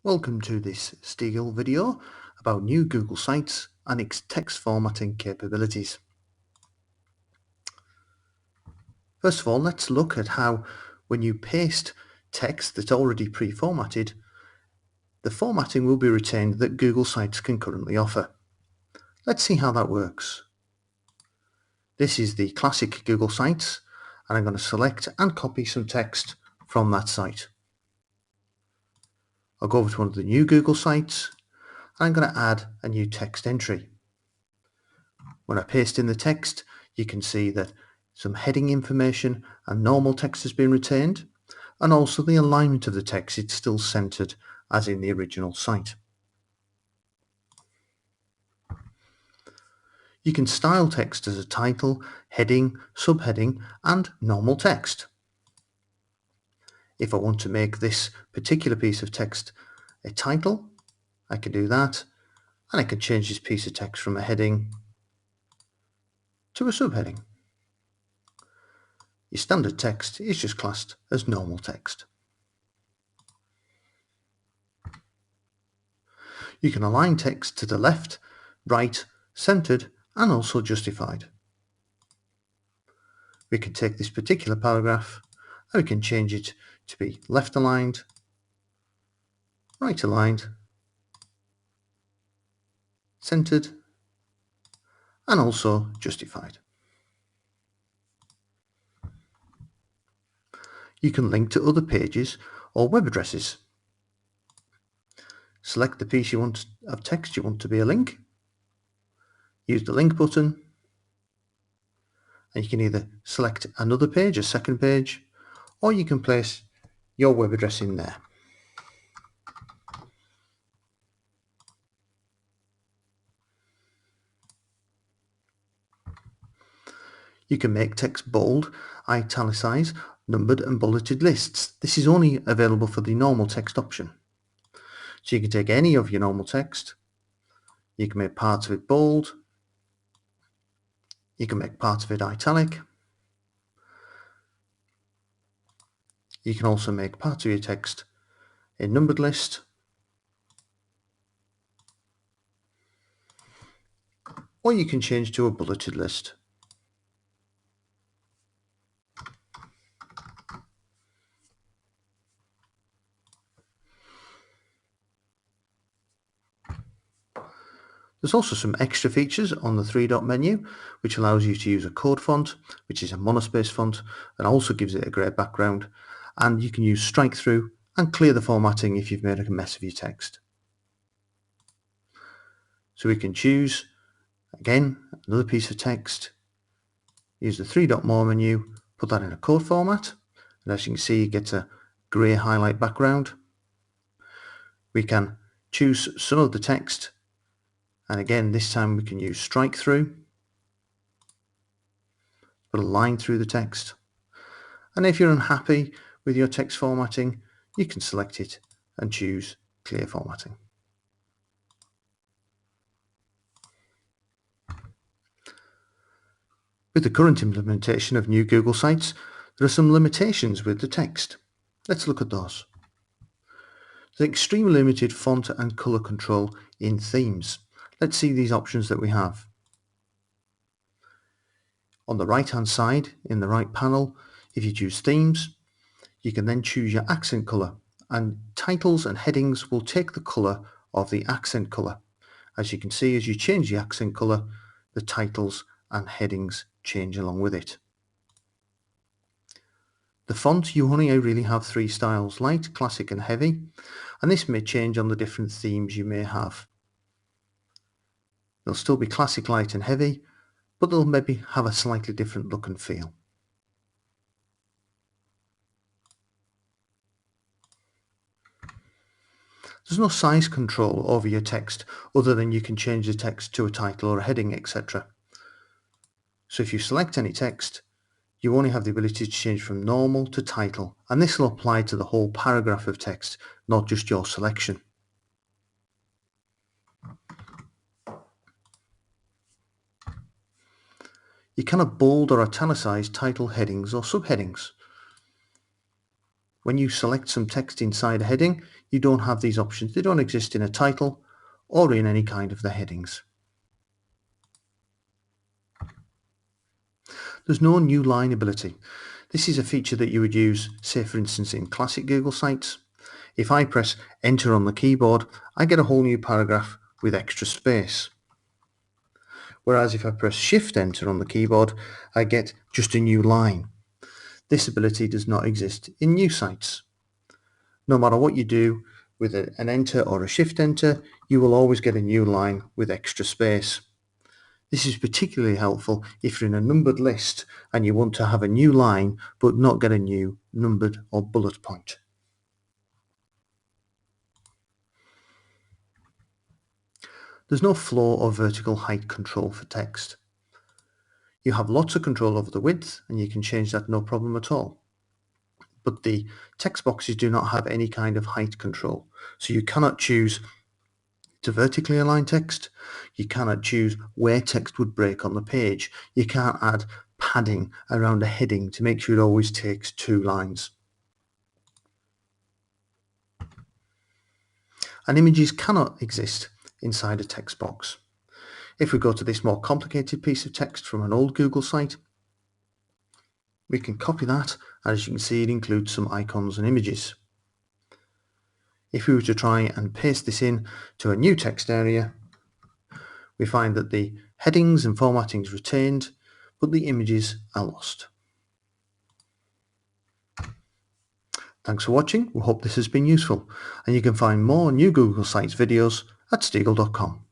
Welcome to this Steegle video about new Google Sites and its text formatting capabilities. First of all, let's look at how when you paste text that's already pre-formatted, the formatting will be retained that Google Sites can currently offer. Let's see how that works. This is the classic Google Sites, and I'm going to select and copy some text from that site. I'll go over to one of the new Google Sites, and I'm going to add a new text entry. When I paste in the text, you can see that some heading information and normal text has been retained, and also the alignment of the text is still centered as in the original site. You can style text as a title, heading, subheading, and normal text. If I want to make this particular piece of text a title, I can do that, and I can change this piece of text from a heading to a subheading. Your standard text is just classed as normal text. You can align text to the left, right, centered, and also justified. We can take this particular paragraph and we can change it to be left aligned, right aligned, centered, and also justified. You can link to other pages or web addresses. Select the piece of text you want to be a link. Use the link button, and you can either select another page, a second page, or you can place your web address in there. You can make text bold, italicize, numbered and bulleted lists. This is only available for the normal text option. So you can take any of your normal text, you can make parts of it bold, you can make parts of it italic, you can also make parts of your text a numbered list, or you can change to a bulleted list. There's also some extra features on the three-dot menu, which allows you to use a code font, which is a monospace font, and also gives it a grey background. And you can use strike through and clear the formatting if you've made a mess of your text. So we can choose, again, another piece of text, use the three-dot more menu, put that in a code format, and as you can see, it gets a grey highlight background. We can choose some of the text, and again, this time we can use strike through, put a line through the text. And if you're unhappy with your text formatting, you can select it and choose clear formatting. With the current implementation of new Google Sites, there are some limitations with the text. Let's look at those. There's extremely limited font and color control in themes. Let's see these options that we have. On the right hand side, in the right panel, if you choose themes, you can then choose your accent color, and titles and headings will take the color of the accent color. As you can see, as you change the accent color, the titles and headings change along with it. The font, you only really have three styles: light, classic and heavy, and this may change on the different themes you may have. They'll still be classic, light and heavy, but they'll maybe have a slightly different look and feel. There's no size control over your text other than you can change the text to a title or a heading, etc. So if you select any text, you only have the ability to change from normal to title, and this will apply to the whole paragraph of text, not just your selection. You cannot bold or italicize title headings or subheadings. When you select some text inside a heading, you don't have these options. They don't exist in a title or in any kind of the headings. There's no new line ability. This is a feature that you would use, say for instance, in classic Google sites. If I press enter on the keyboard, I get a whole new paragraph with extra space. Whereas if I press shift enter on the keyboard, I get just a new line. This ability does not exist in new sites. No matter what you do with an enter or a shift enter, you will always get a new line with extra space. This is particularly helpful if you're in a numbered list and you want to have a new line but not get a new numbered or bullet point. There's no floor or vertical height control for text. You have lots of control over the width and you can change that no problem at all. But the text boxes do not have any kind of height control, so you cannot choose to vertically align text. You cannot choose where text would break on the page. You can't add padding around a heading to make sure it always takes 2 lines. And images cannot exist inside a text box. If we go to this more complicated piece of text from an old Google site, we can copy that, and as you can see, it includes some icons and images. If we were to try and paste this in to a new text area, we find that the headings and formatting is retained, but the images are lost. Thanks for watching. We hope this has been useful, and you can find more new Google Sites videos at Steegle.com.